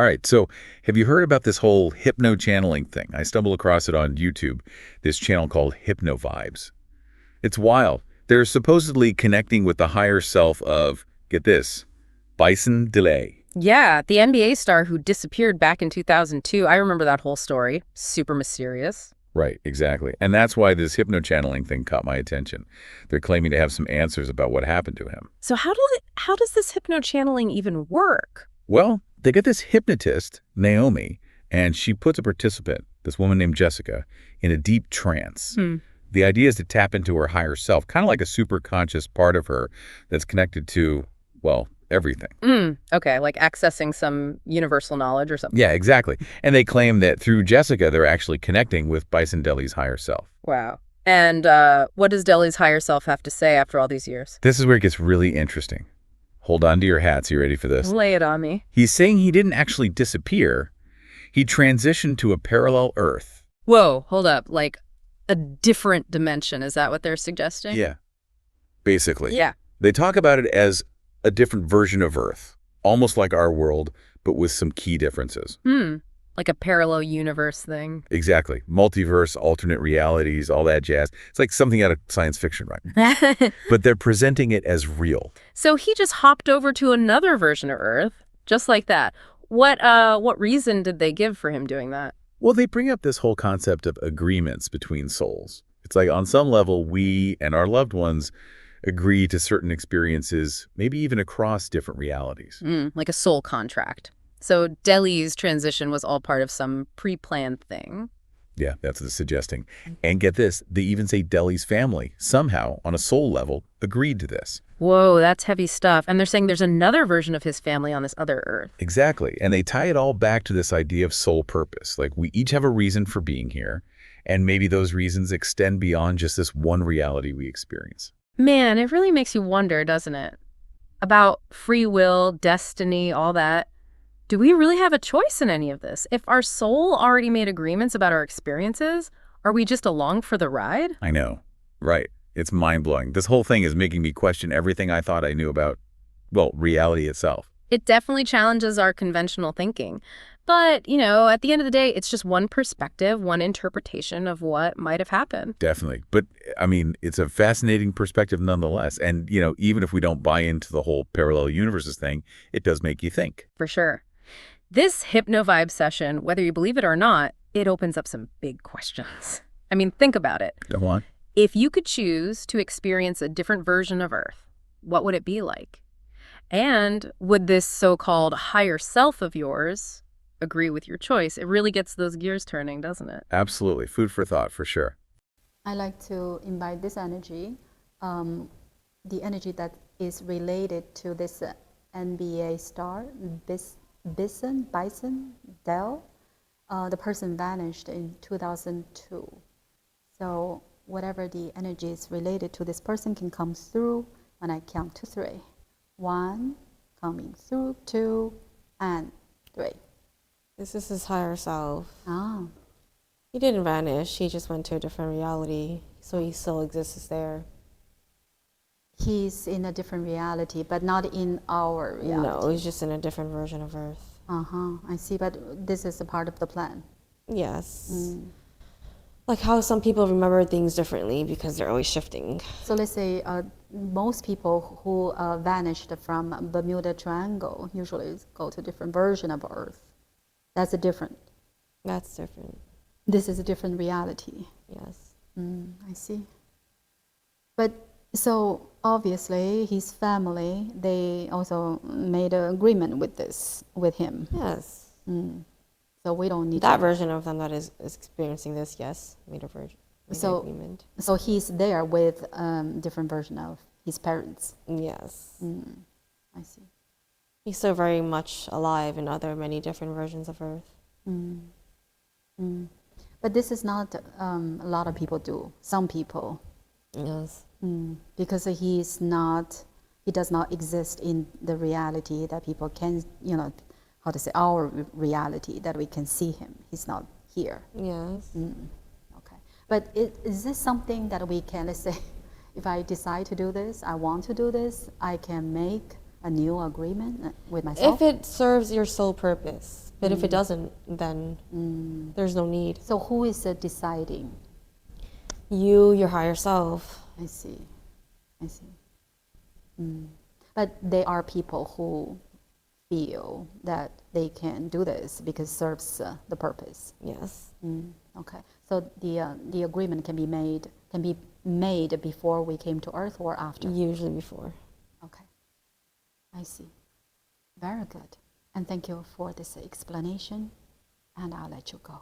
All right. So have you heard about this whole hypno channeling thing? I stumbled across it on YouTube, this channel called Hypno Vibes. It's wild. They're supposedly connecting with the higher self of, get this, Bison Dele. Yeah, the NBA star who disappeared back in 2002. I remember that whole story. Super mysterious. Right, exactly. And that's why this hypno channeling thing caught my attention. They're claiming to have some answers about what happened to him. So how does this hypno channeling even work? Well, they get this hypnotist, Naomi, and she puts a participant, this woman named Jessica, in a deep trance. The idea is to tap into her higher self, kind of like a super conscious part of her that's connected to, well, everything. Okay, like accessing some universal knowledge or something. Yeah, exactly. And they claim that through Jessica, they're actually connecting with Bison Dele's higher self. Wow. And what does Dele's higher self have to say after all these years? This is where it gets really interesting. Hold on to your hats. You ready for this? Lay it on me. He's saying he didn't actually disappear. He transitioned to a parallel Earth. Whoa, hold up. Like a different dimension. Is that what they're suggesting? Yeah, basically. Yeah. They talk about it as a different version of Earth, almost like our world, but with some key differences. Like a parallel universe thing. Exactly. Multiverse, alternate realities, all that jazz. It's like something out of science fiction, right? But they're presenting it as real. So he just hopped over to another version of Earth, just like that. What reason did they give for him doing that? Well, they bring up this whole concept of agreements between souls. It's like on some level, we and our loved ones agree to certain experiences, maybe even across different realities. Like a soul contract. So Dele's transition was all part of some pre-planned thing. Yeah, that's what they're suggesting. And get this, they even say Dele's family, somehow, on a soul level, agreed to this. Whoa, that's heavy stuff. And they're saying there's another version of his family on this other Earth. Exactly. And they tie it all back to this idea of soul purpose. Like, we each have a reason for being here, and maybe those reasons extend beyond just this one reality we experience. Man, it really makes you wonder, doesn't it? About free will, destiny, all that. Do we really have a choice in any of this? If our soul already made agreements about our experiences, are we just along for the ride? I know. Right. It's mind-blowing. This whole thing is making me question everything I thought I knew about, well, reality itself. It definitely challenges our conventional thinking. But, at the end of the day, it's just one perspective, one interpretation of what might have happened. Definitely. But, I mean, it's a fascinating perspective nonetheless. And, even if we don't buy into the whole parallel universes thing, it does make you think. For sure. This Hypno Vibe session, whether you believe it or not, it opens up some big questions. I mean, think about it. Go on. If you could choose to experience a different version of Earth, what would it be like? And would this so-called higher self of yours agree with your choice? It really gets those gears turning, doesn't it? Absolutely. Food for thought, for sure. I like to invite this energy, the energy that is related to this NBA star, Bison, Dele. The person vanished in 2002. So whatever the energy is related to this person can come through when I count to 3. 1, coming through, 2, and 3. This is his higher self. Ah. He didn't vanish. He just went to a different reality. So he still exists there. He's in a different reality, but not in our reality. No, he's just in a different version of Earth. I see, but this is a part of the plan. Yes. Like how some people remember things differently because they're always shifting. So let's say most people who vanished from Bermuda Triangle usually go to a different version of Earth. That's different. That's different. This is a different reality. Yes. I see. But so obviously his family, they also made an agreement with him. Yes. So we don't need that version of them that is experiencing this. Yes, made an agreement. So he's there with different version of his parents. Yes. I see. He's still very much alive in many different versions of Earth. But this is not a lot of people do. Some people. Yes. Because he does not exist in the reality that people can, our reality that we can see him. He's not here. Yes. Okay. But is this something that we can, let's say, if I decide to do this, I want to do this, I can make a new agreement with myself? If it serves your soul purpose, But if it doesn't, then there's no need. So who is deciding? You, your higher self. I see. I see. But there are people who feel that they can do this because it serves the purpose. Yes. Okay. So the agreement can be made before we came to Earth or after? Usually before. Okay. I see. Very good. And thank you for this explanation. And I'll let you go.